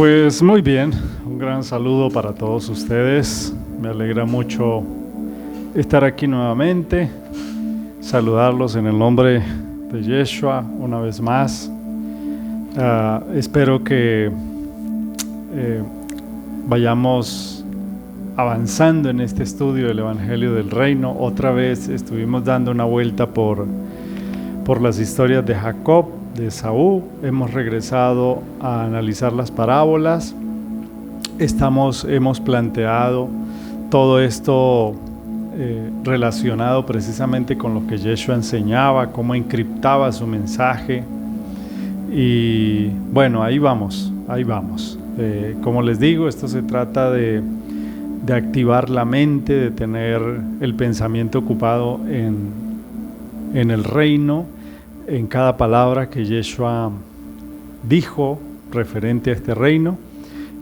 Pues muy bien, un gran saludo para todos ustedes. Me alegra mucho estar aquí nuevamente, saludarlos en el nombre de Yeshua una vez más. Espero que vayamos avanzando en este estudio del Evangelio del Reino. Otra vez estuvimos dando una vuelta por las historias de Jacob, de Esaú. Hemos regresado a analizar las parábolas. Hemos planteado todo esto relacionado precisamente con lo que Yeshua enseñaba, cómo encriptaba su mensaje. Y bueno, ahí vamos. Como les digo, esto se trata de activar la mente, de tener el pensamiento ocupado en el reino, en cada palabra que Yeshua dijo referente a este reino.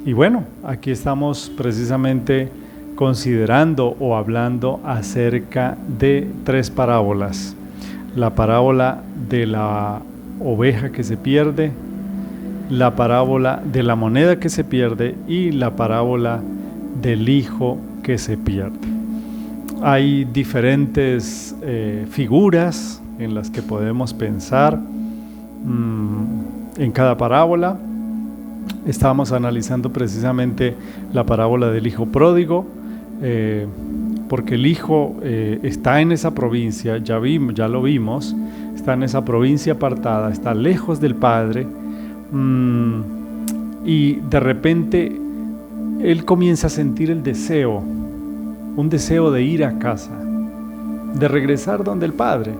Y bueno, aquí estamos precisamente considerando o hablando acerca de 3 parábolas. La parábola de la oveja que se pierde, la parábola de la moneda que se pierde y la parábola del hijo que se pierde. Hay diferentes figuras en las que podemos pensar en cada parábola. Estábamos analizando precisamente la parábola del hijo pródigo, porque el hijo está en esa provincia, ya lo vimos, está en esa provincia apartada, está lejos del padre, y de repente él comienza a sentir un deseo de ir a casa, de regresar donde el padre,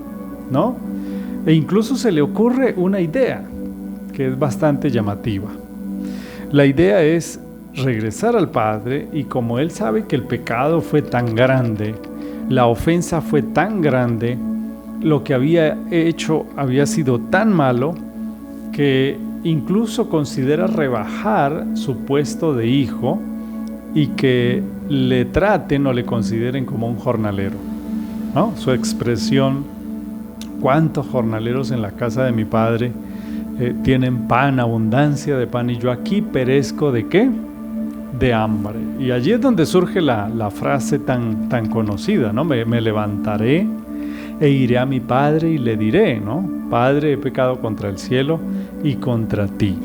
¿no? E incluso se le ocurre una idea que es bastante llamativa. La idea es regresar al padre, y como él sabe que el pecado fue tan grande, la ofensa fue tan grande, lo que había hecho había sido tan malo, que incluso considera rebajar su puesto de hijo y que le traten o le consideren como un jornalero, ¿no? Su expresión: ¿cuántos jornaleros en la casa de mi padre tienen pan, abundancia de pan, y yo aquí perezco ¿de qué? De hambre. Y allí es donde surge la frase tan conocida, ¿no? Me levantaré e iré a mi padre y le diré, ¿no? Padre, he pecado contra el cielo y contra ti.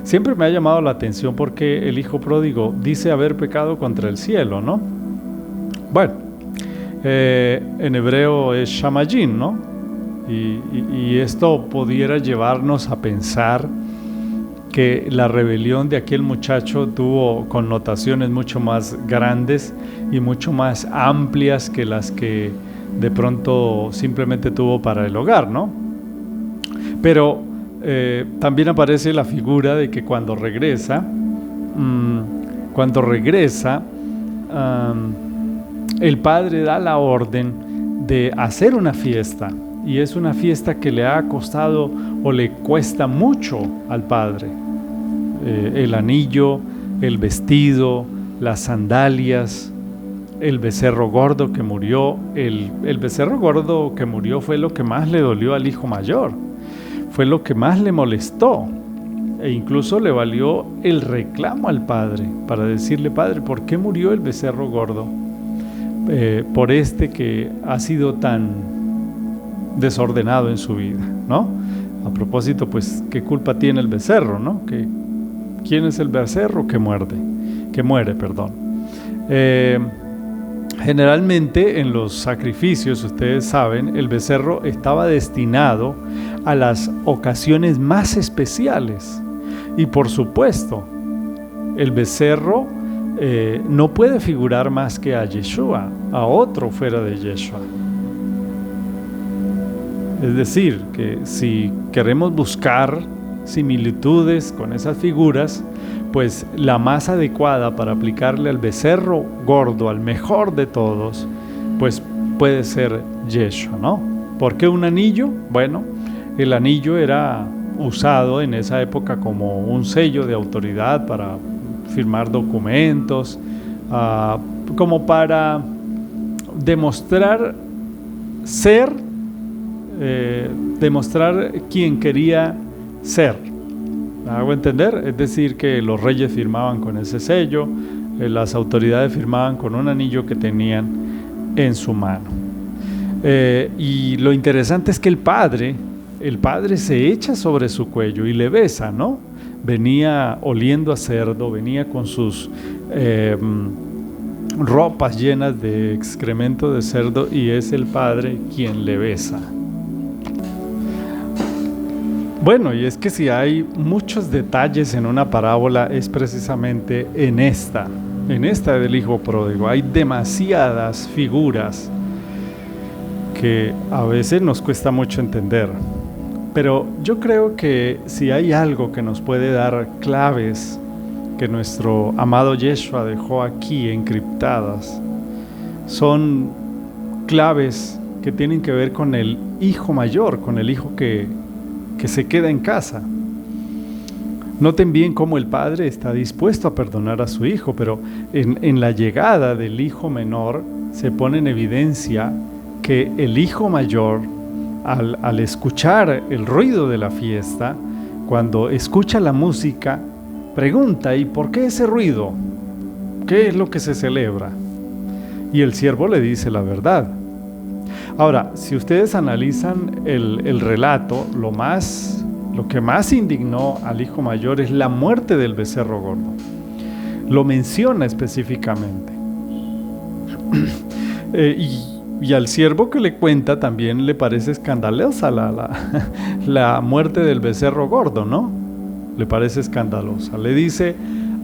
Siempre me ha llamado la atención porque el hijo pródigo dice haber pecado contra el cielo, ¿no? Bueno, en hebreo es shamayim, ¿no? Y esto pudiera llevarnos a pensar que la rebelión de aquel muchacho tuvo connotaciones mucho más grandes y mucho más amplias que las que de pronto simplemente tuvo para el hogar, ¿no? Pero también aparece la figura de que cuando regresa, el padre da la orden de hacer una fiesta. Y es una fiesta que le ha costado o le cuesta mucho al padre. El anillo, el vestido, las sandalias, el becerro gordo que murió. El becerro gordo que murió fue lo que más le dolió al hijo mayor. Fue lo que más le molestó. E incluso le valió el reclamo al padre para decirle: padre, ¿por qué murió el becerro gordo? Por este que ha sido tan desordenado en su vida, ¿no? A propósito, pues, ¿qué culpa tiene el becerro, no? ¿Quién es el becerro que muere, perdón? Generalmente en los sacrificios, ustedes saben, el becerro estaba destinado a las ocasiones más especiales. Y por supuesto, el becerro no puede figurar más que a Yeshua, a otro fuera de Yeshua. Es decir, que si queremos buscar similitudes con esas figuras, pues la más adecuada para aplicarle al becerro gordo, al mejor de todos, pues puede ser Yeshua, ¿no? ¿Por qué un anillo? Bueno, el anillo era usado en esa época como un sello de autoridad para firmar documentos, como para demostrar demostrar quién quería ser, ¿Me hago entender? Es decir, que los reyes firmaban con ese sello, las autoridades firmaban con un anillo que tenían en su mano. Y lo interesante es que el padre se echa sobre su cuello y le besa, ¿no? Venía oliendo a cerdo, venía con sus ropas llenas de excremento de cerdo, y es el padre quien le besa. Bueno, y es que si hay muchos detalles en una parábola, es precisamente en esta del hijo pródigo. Hay demasiadas figuras que a veces nos cuesta mucho entender. Pero yo creo que si hay algo que nos puede dar claves que nuestro amado Yeshua dejó aquí encriptadas, son claves que tienen que ver con el hijo mayor, con el hijo que se queda en casa. Noten bien cómo el padre está dispuesto a perdonar a su hijo, pero en la llegada del hijo menor se pone en evidencia que el hijo mayor, al escuchar el ruido de la fiesta, cuando escucha la música, pregunta: ¿y por qué ese ruido? ¿Qué es lo que se celebra? Y el siervo le dice la verdad. Ahora, si ustedes analizan el relato, lo que más indignó al hijo mayor es la muerte del becerro gordo. Lo menciona específicamente. Y al siervo que le cuenta también le parece escandalosa la muerte del becerro gordo, ¿no? Le parece escandalosa. Le dice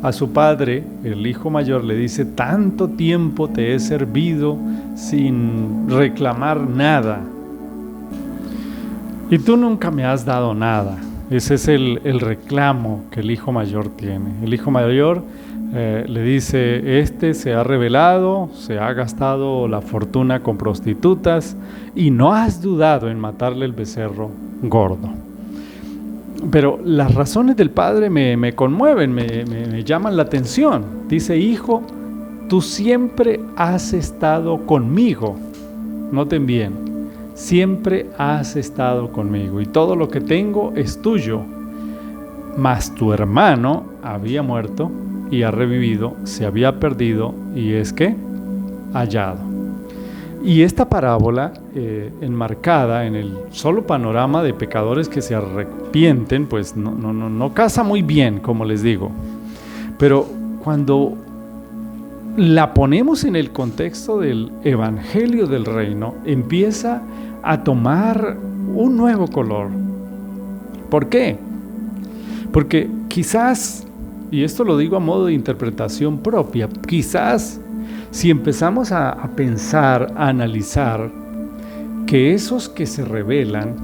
a su padre, el hijo mayor, le dice: tanto tiempo te he servido sin reclamar nada, y tú nunca me has dado nada. Ese es el reclamo que el hijo mayor tiene. El hijo mayor le dice: este se ha rebelado, se ha gastado la fortuna con prostitutas y no has dudado en matarle el becerro gordo. Pero las razones del padre me conmueven, me llaman la atención. Dice: hijo, tú siempre has estado conmigo. Noten bien, siempre has estado conmigo y todo lo que tengo es tuyo. Mas tu hermano había muerto y ha revivido, se había perdido y es que hallado. Y esta parábola, enmarcada en el solo panorama de pecadores que se arrepienten, pues no casa muy bien, como les digo. Pero cuando la ponemos en el contexto del Evangelio del Reino, empieza a tomar un nuevo color. ¿Por qué? Porque quizás, y esto lo digo a modo de interpretación propia, quizás si empezamos a pensar, a analizar, que esos que se rebelan,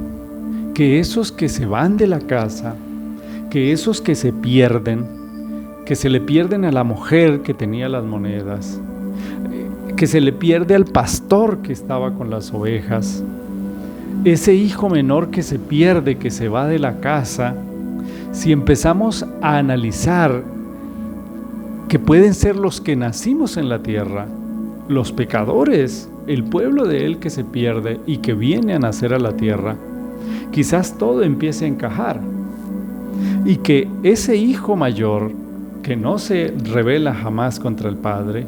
que esos que se van de la casa, que esos que se pierden, que se le pierden a la mujer que tenía las monedas, que se le pierde al pastor que estaba con las ovejas, ese hijo menor que se pierde, que se va de la casa, si empezamos a analizar que pueden ser los que nacimos en la tierra, los pecadores, el pueblo de él que se pierde y que viene a nacer a la tierra, quizás todo empiece a encajar. Y que ese hijo mayor, que no se rebela jamás contra el padre,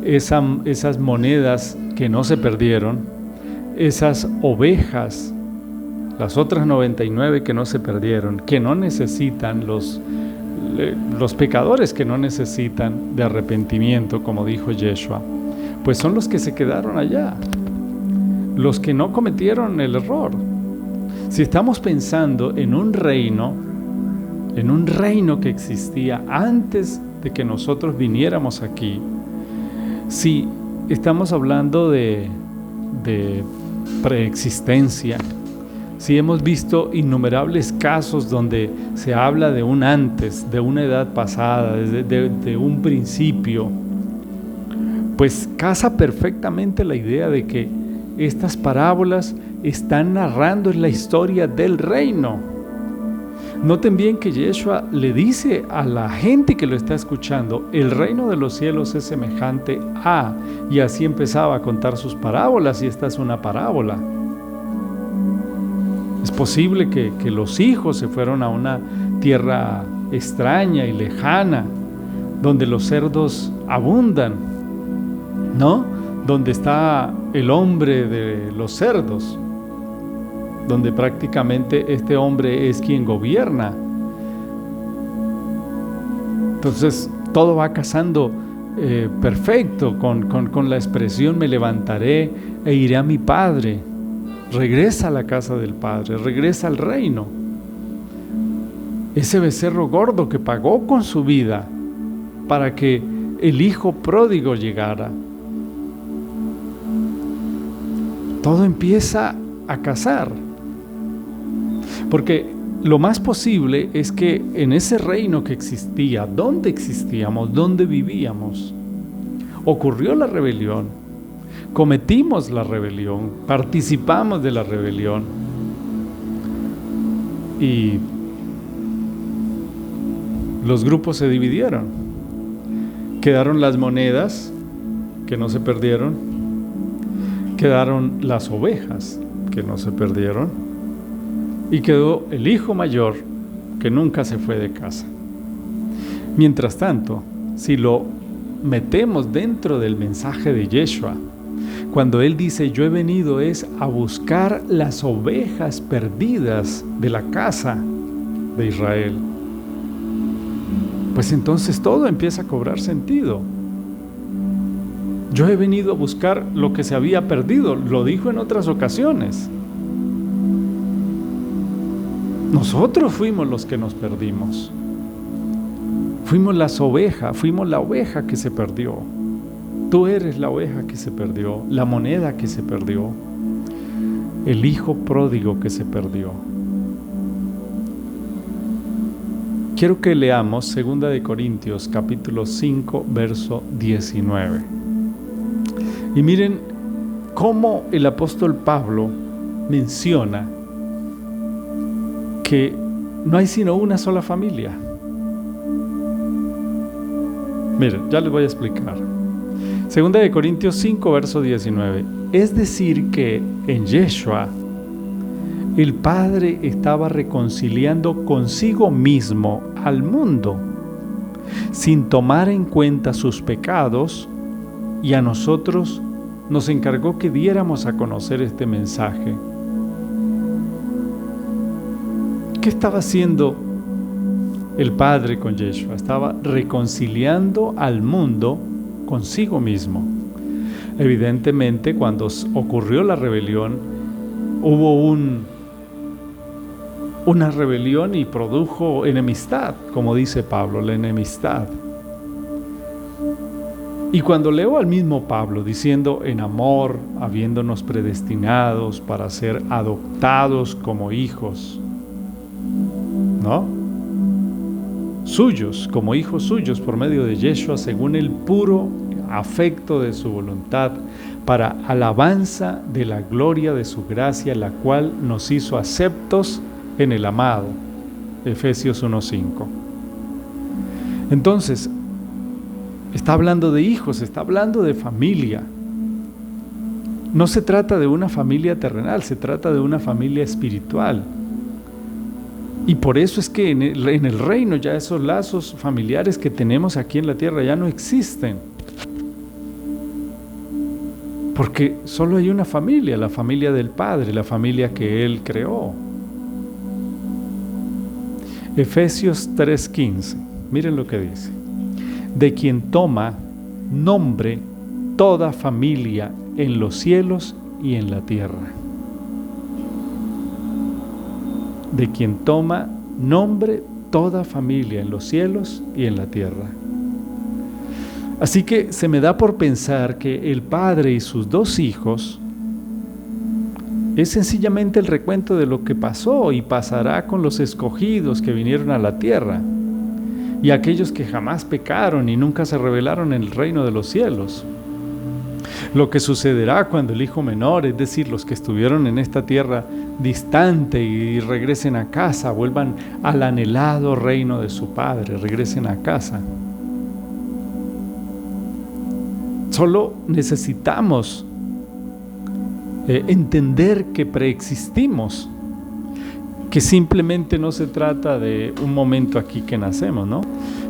esas monedas que no se perdieron, esas ovejas, las otras 99 que no se perdieron, que no necesitan los pecadores que no necesitan de arrepentimiento, como dijo Yeshua, pues son los que se quedaron allá, los que no cometieron el error. Si estamos pensando en un reino que existía antes de que nosotros viniéramos aquí, si estamos hablando de preexistencia, si hemos visto innumerables casos donde se habla de un antes, de una edad pasada, de un principio, pues casa perfectamente la idea de que estas parábolas están narrando la historia del reino. Noten bien que Yeshua le dice a la gente que lo está escuchando: el reino de los cielos es semejante a, y así empezaba a contar sus parábolas, y esta es una parábola. Es posible que los hijos se fueron a una tierra extraña y lejana, donde los cerdos abundan, ¿no? Donde está el hombre de los cerdos, donde prácticamente este hombre es quien gobierna. Entonces todo va casando perfecto con la expresión: me levantaré e iré a mi padre. Regresa a la casa del padre, regresa al reino. Ese becerro gordo que pagó con su vida para que el hijo pródigo llegara. Todo empieza a casar, porque lo más posible es que en ese reino que existía, donde existíamos, donde vivíamos, ocurrió la rebelión, cometimos la rebelión, participamos de la rebelión, y los grupos se dividieron. Quedaron las monedas que no se perdieron, quedaron las ovejas que no se perdieron, y quedó el hijo mayor que nunca se fue de casa. Mientras tanto, si lo metemos dentro del mensaje de Yeshua, cuando él dice: yo he venido es a buscar las ovejas perdidas de la casa de Israel, pues entonces todo empieza a cobrar sentido. Yo he venido a buscar lo que se había perdido, lo dijo en otras ocasiones. Nosotros fuimos los que nos perdimos. Fuimos las ovejas, fuimos la oveja que se perdió. Tú eres la oveja que se perdió, la moneda que se perdió, el hijo pródigo que se perdió. Quiero que leamos 2 de Corintios capítulo 5, verso 19. Y miren cómo el apóstol Pablo menciona que no hay sino una sola familia. Miren, ya les voy a explicar. 2 de Corintios 5, verso 19. Es decir que en Yeshua el Padre estaba reconciliando consigo mismo al mundo, sin tomar en cuenta sus pecados, y a nosotros nos encargó que diéramos a conocer este mensaje. ¿Qué estaba haciendo el Padre con Yeshua? Estaba reconciliando al mundo consigo mismo. Evidentemente, cuando ocurrió la rebelión, hubo una rebelión y produjo enemistad, como dice Pablo, la enemistad. Y cuando leo al mismo Pablo diciendo: en amor, habiéndonos predestinados para ser adoptados como hijos, ¿no? Suyos, como hijos suyos por medio de Yeshua, según el puro afecto de su voluntad, para alabanza de la gloria de su gracia, la cual nos hizo aceptos en el amado. Efesios 1:5. Entonces, está hablando de hijos, está hablando de familia. No se trata de una familia terrenal, se trata de una familia espiritual. Y por eso es que en el reino ya esos lazos familiares que tenemos aquí en la tierra ya no existen. Porque solo hay una familia, la familia del Padre, la familia que Él creó. Efesios 3:15, miren lo que dice: de quien toma nombre toda familia en los cielos y en la tierra. De quien toma nombre toda familia en los cielos y en la tierra. Así que se me da por pensar que el Padre y sus dos hijos es sencillamente el recuento de lo que pasó y pasará con los escogidos que vinieron a la tierra y aquellos que jamás pecaron y nunca se rebelaron en el reino de los cielos. Lo que sucederá cuando el hijo menor, es decir, los que estuvieron en esta tierra distante y regresen a casa, vuelvan al anhelado reino de su Padre, regresen a casa. Solo necesitamos entender que preexistimos, que simplemente no se trata de un momento aquí que nacemos, ¿no?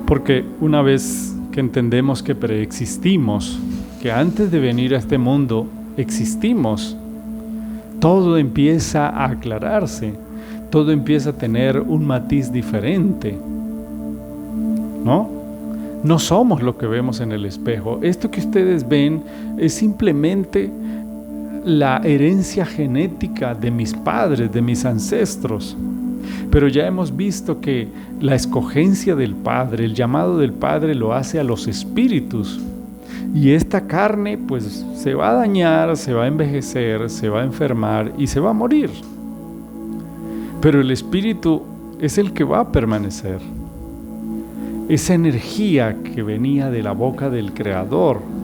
Porque una vez que entendemos que preexistimos, que antes de venir a este mundo existimos, todo empieza a aclararse, todo empieza a tener un matiz diferente, ¿no? No somos lo que vemos en el espejo. Esto que ustedes ven es simplemente la herencia genética de mis padres, de mis ancestros. Pero ya hemos visto que la escogencia del Padre, el llamado del Padre lo hace a los espíritus. Y esta carne pues se va a dañar, se va a envejecer, se va a enfermar y se va a morir. Pero el espíritu es el que va a permanecer. Esa energía que venía de la boca del Creador.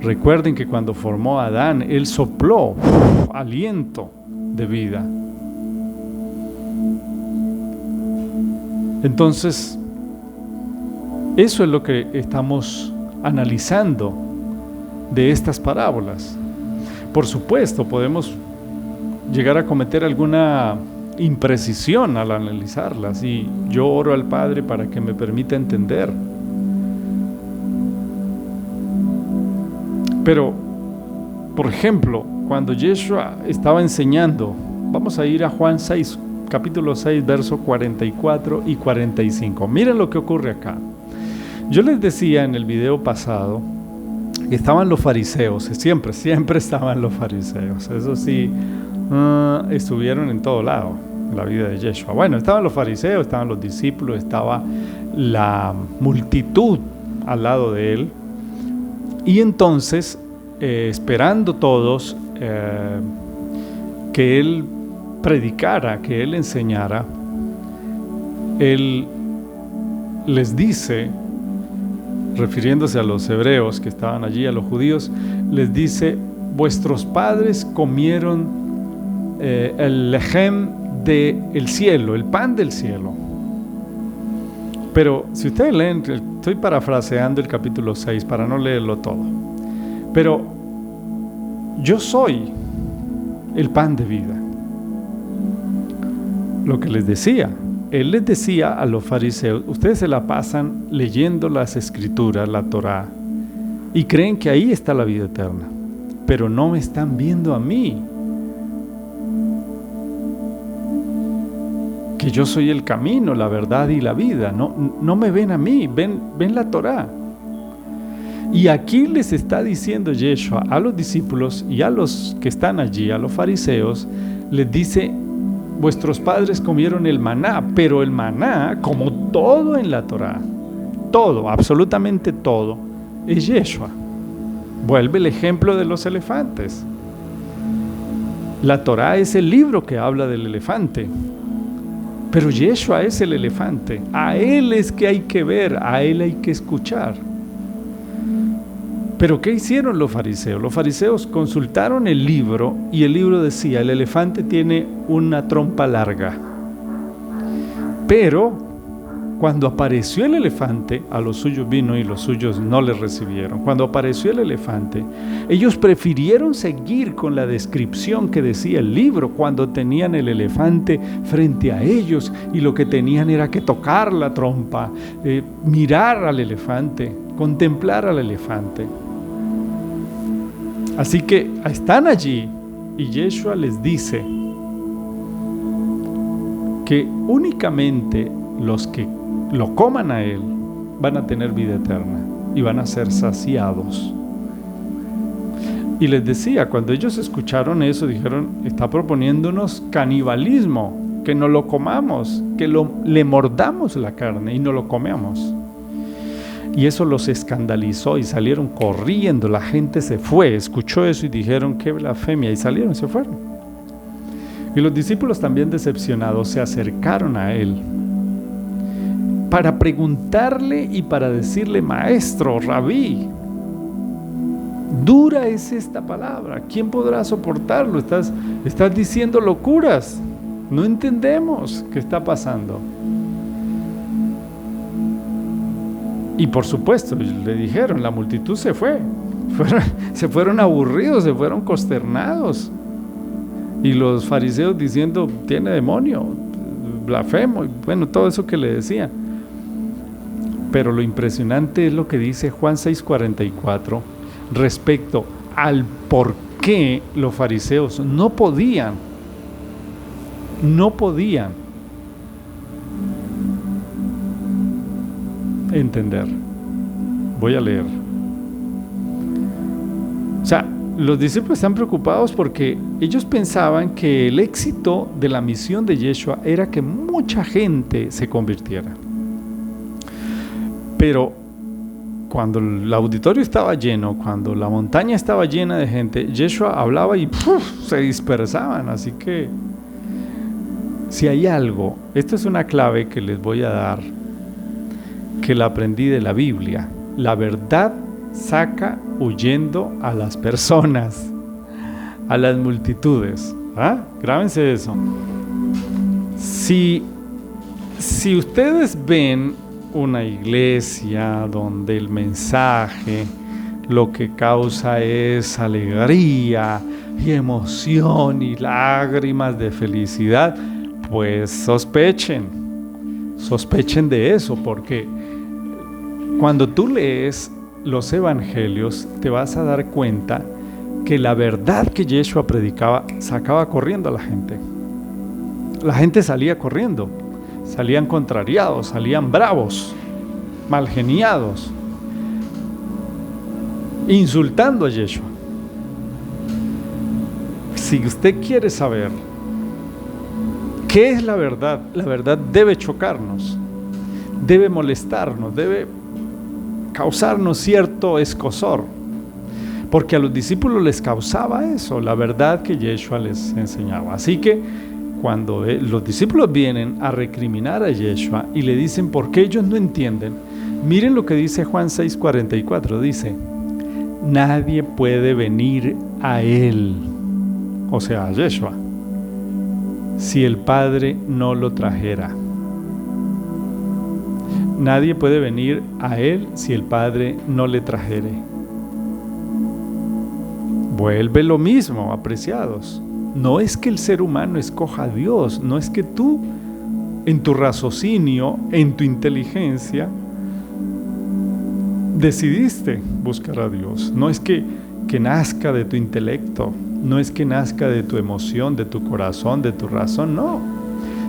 Recuerden que cuando formó a Adán, Él sopló aliento de vida. Entonces, eso es lo que estamos analizando de estas parábolas. Por supuesto, podemos llegar a cometer alguna imprecisión al analizarlas y yo oro al Padre para que me permita entender. Pero, por ejemplo, cuando Yeshua estaba enseñando, vamos a ir a Juan 6, capítulo 6, versos 44 y 45. Miren lo que ocurre acá. Yo les decía en el video pasado que estaban los fariseos, siempre estaban los fariseos. Eso sí, estuvieron en todo lado en la vida de Yeshua. Bueno, estaban los fariseos, estaban los discípulos, estaba la multitud al lado de él. Y entonces, esperando todos que él predicara, que él enseñara, él les dice, refiriéndose a los hebreos que estaban allí, a los judíos, les dice: vuestros padres comieron el lejem del cielo, el pan del cielo. Pero si ustedes leen, estoy parafraseando el capítulo 6 para no leerlo todo, pero yo soy el pan de vida. Lo que les decía, él les decía a los fariseos: ustedes se la pasan leyendo las escrituras, la Torá, y creen que ahí está la vida eterna, pero no me están viendo a mí, que yo soy el camino, la verdad y la vida. No me ven a mí, ven la Torá. Y aquí les está diciendo Yeshua a los discípulos y a los que están allí, a los fariseos, les dice: vuestros padres comieron el maná, pero el maná, como todo en la Torá, todo, absolutamente todo, es Yeshua. Vuelve el ejemplo de los elefantes. La Torá es el libro que habla del elefante, pero Yeshua es el elefante. A Él es que hay que ver, a Él hay que escuchar. Pero ¿qué hicieron los fariseos? Los fariseos consultaron el libro y el libro decía: el elefante tiene una trompa larga. Pero cuando apareció el elefante, a los suyos vino y los suyos no le recibieron. Cuando apareció el elefante, ellos prefirieron seguir con la descripción que decía el libro cuando tenían el elefante frente a ellos y lo que tenían era que tocar la trompa, mirar al elefante, contemplar al elefante. Así que están allí y Yeshua les dice que únicamente los que lo coman a Él van a tener vida eterna y van a ser saciados. Y les decía, cuando ellos escucharon eso, dijeron: está proponiéndonos canibalismo, que no lo comamos, que le mordamos la carne y no lo comamos. Y eso los escandalizó y salieron corriendo. La gente se fue, escuchó eso y dijeron: qué blasfemia, y salieron y se fueron. Y los discípulos, también decepcionados, se acercaron a él para preguntarle y para decirle: maestro, rabí, dura es esta palabra, ¿quién podrá soportarlo? Estás diciendo locuras, no entendemos qué está pasando. Y por supuesto, le dijeron, la multitud se fueron aburridos, se fueron consternados. Y los fariseos diciendo: tiene demonio, blasfemo, y bueno, todo eso que le decía. Pero lo impresionante es lo que dice Juan 6:44 respecto al por qué los fariseos no podían entender. Voy a leer. O sea, los discípulos están preocupados porque ellos pensaban que el éxito de la misión de Yeshua era que mucha gente se convirtiera. Pero cuando el auditorio estaba lleno, cuando la montaña estaba llena de gente, Yeshua hablaba y se dispersaban. Así que si hay algo, esto es una clave que les voy a dar, que la aprendí de la Biblia. La verdad saca huyendo a las personas, a las multitudes. Grábense eso. Si ustedes ven una iglesia donde el mensaje lo que causa es alegría y emoción y lágrimas de felicidad, pues sospechen de eso, porque cuando tú lees los evangelios te vas a dar cuenta que la verdad que Yeshua predicaba sacaba corriendo a la gente. La gente salía corriendo, salían contrariados, salían bravos, malgeniados, insultando a Yeshua. Si usted quiere saber qué es la verdad debe chocarnos, debe molestarnos, debe causarnos cierto escozor, porque a los discípulos les causaba eso, la verdad que Yeshua les enseñaba. Así que cuando los discípulos vienen a recriminar a Yeshua y le dicen por qué ellos no entienden, miren lo que dice Juan 6:44, dice: nadie puede venir a él, o sea, a Yeshua, si el Padre no lo trajera. Nadie puede venir a él si el Padre no le trajere. Vuelve lo mismo, apreciados. No es que el ser humano escoja a Dios, no es que tú, en tu raciocinio, en tu inteligencia, decidiste buscar a Dios. No es que nazca de tu intelecto, no es que nazca de tu emoción, de tu corazón, de tu razón, no.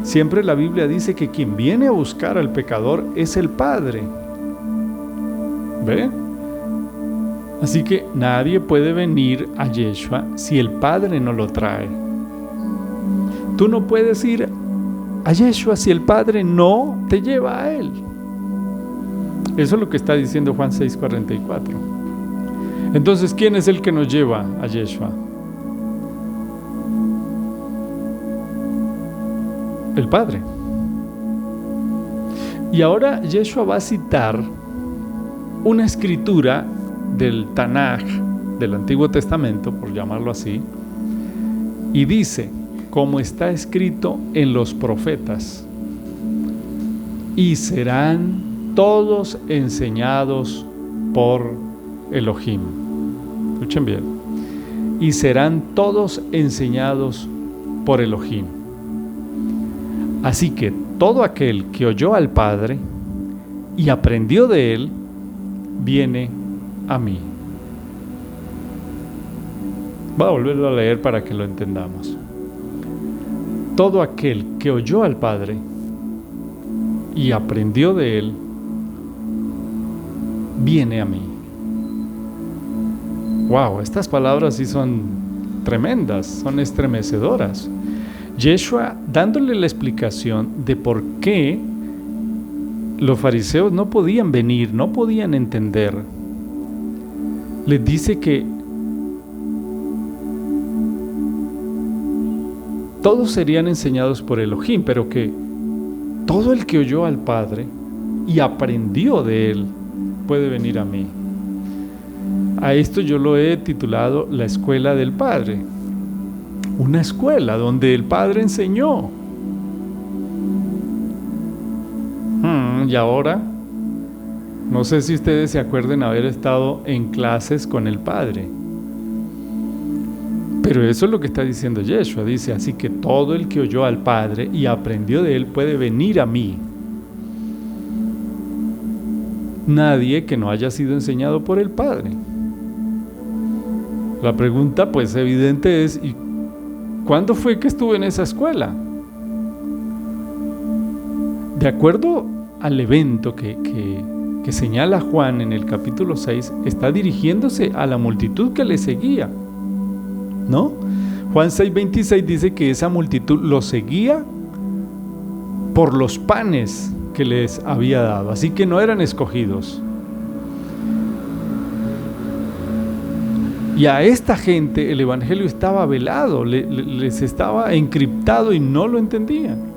Siempre la Biblia dice que quien viene a buscar al pecador es el Padre. ¿Ve? Así que nadie puede venir a Yeshua si el Padre no lo trae. Tú no puedes ir a Yeshua si el Padre no te lleva a Él. Eso es lo que está diciendo Juan 6:44. Entonces, ¿quién es el que nos lleva a Yeshua? El Padre. Y ahora Yeshua va a citar una escritura del Tanaj, del Antiguo Testamento, por llamarlo así, y dice, como está escrito en los profetas: y serán todos enseñados por Elohim. Escuchen bien. Y serán todos enseñados por Elohim. Así que todo aquel que oyó al Padre y aprendió de Él, viene a mí. Voy a volverlo a leer para que lo entendamos. Todo aquel que oyó al Padre y aprendió de Él, viene a mí. Wow, estas palabras sí son tremendas, son estremecedoras. Yeshua dándole la explicación de por qué los fariseos no podían venir, no podían entender. Les dice que todos serían enseñados por Elohim, pero que todo el que oyó al Padre y aprendió de Él puede venir a mí. A esto yo lo he titulado la escuela del Padre. Una escuela donde el Padre enseñó. Y ahora, no sé si ustedes se acuerden haber estado en clases con el Padre. Pero eso es lo que está diciendo Yeshua. Dice, así que todo el que oyó al Padre y aprendió de Él puede venir a mí. Nadie que no haya sido enseñado por el Padre. La pregunta, pues, evidente es, ¿y cuándo fue que estuve en esa escuela? De acuerdo al evento que señala Juan en el capítulo 6, está dirigiéndose a la multitud que le seguía, ¿no? Juan 6:26 dice que esa multitud lo seguía por los panes que les había dado, así que no eran escogidos. Y a esta gente el evangelio estaba velado, les estaba encriptado y no lo entendían.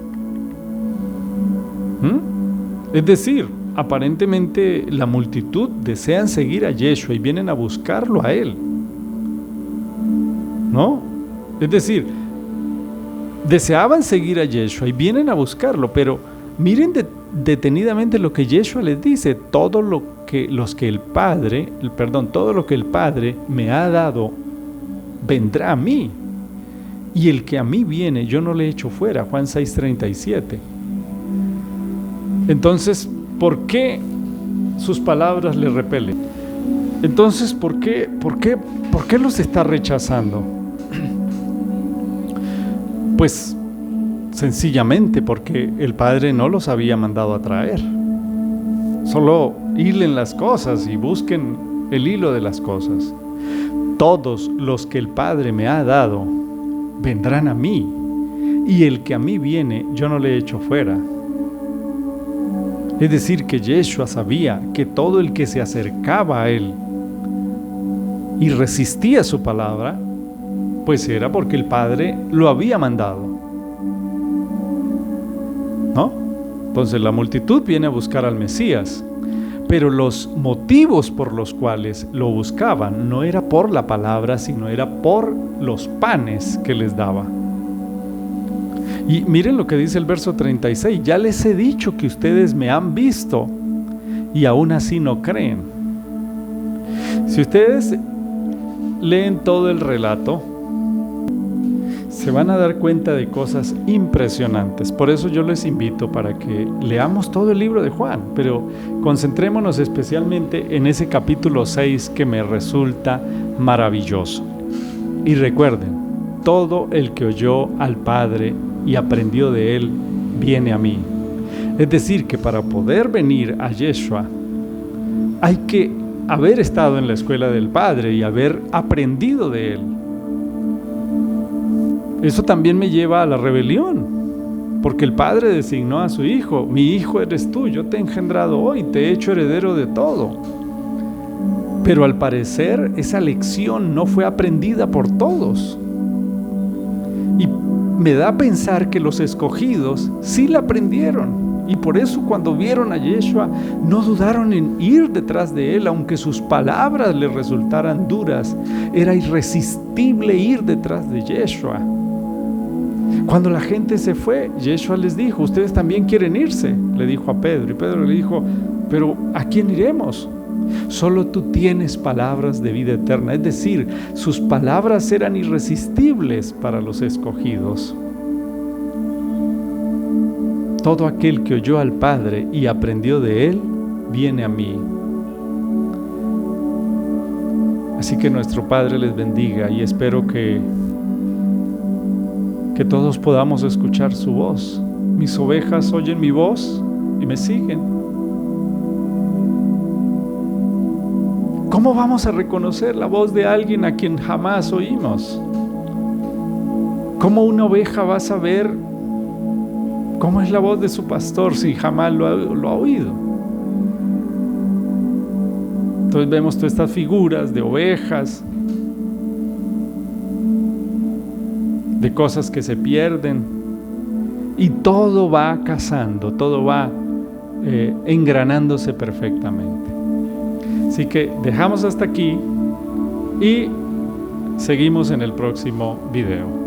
Es decir, aparentemente la multitud desean seguir a Yeshua y vienen a buscarlo a Él, ¿no? Es decir, deseaban seguir a Yeshua y vienen a buscarlo, pero miren detenidamente lo que Yeshua les dice: todo lo que el Padre me ha dado vendrá a mí, y el que a mí viene yo no le echo fuera. Juan 6:37. Entonces, ¿por qué sus palabras le repelen? Entonces, ¿por qué los está rechazando? Pues sencillamente porque el Padre no los había mandado a traer. Solo hilen las cosas y busquen el hilo de las cosas. Todos los que el Padre me ha dado vendrán a mí, y el que a mí viene yo no le echo fuera. Es decir, que Yeshua sabía que todo el que se acercaba a Él y resistía su palabra, pues era porque el Padre lo había mandado, ¿no? Entonces la multitud viene a buscar al Mesías, pero los motivos por los cuales lo buscaban no era por la palabra, sino era por los panes que les daba. Y miren lo que dice el verso 36: ya les he dicho que ustedes me han visto y aún así no creen. Si ustedes leen todo el relato, se van a dar cuenta de cosas impresionantes. Por eso yo les invito para que leamos todo el libro de Juan, pero concentrémonos especialmente en ese capítulo 6 que me resulta maravilloso. Y recuerden, todo el que oyó al Padre y aprendió de Él viene a mí. Es decir, que para poder venir a Yeshua hay que haber estado en la escuela del Padre y haber aprendido de Él. Eso también me lleva a la rebelión, porque el Padre designó a su Hijo: mi Hijo eres tú, yo te he engendrado hoy, te he hecho heredero de todo. Pero al parecer esa lección no fue aprendida por todos. Y me da a pensar que los escogidos sí la aprendieron, y por eso cuando vieron a Yeshua no dudaron en ir detrás de Él, aunque sus palabras les resultaran duras. Era irresistible ir detrás de Yeshua. Cuando la gente se fue, Yeshua les dijo: ustedes también quieren irse, le dijo a Pedro, y Pedro le dijo: pero ¿a quién iremos? Solo tú tienes palabras de vida eterna. Es decir, sus palabras eran irresistibles para los escogidos. Todo aquel que oyó al Padre y aprendió de Él, viene a mí. Así que nuestro Padre les bendiga, y espero que todos podamos escuchar su voz. Mis ovejas oyen mi voz y me siguen. ¿Cómo vamos a reconocer la voz de alguien a quien jamás oímos? ¿Cómo una oveja va a saber cómo es la voz de su pastor si jamás lo ha oído? Entonces vemos todas estas figuras de ovejas, de cosas que se pierden, y todo va casando, todo va engranándose perfectamente. Así que dejamos hasta aquí y seguimos en el próximo video.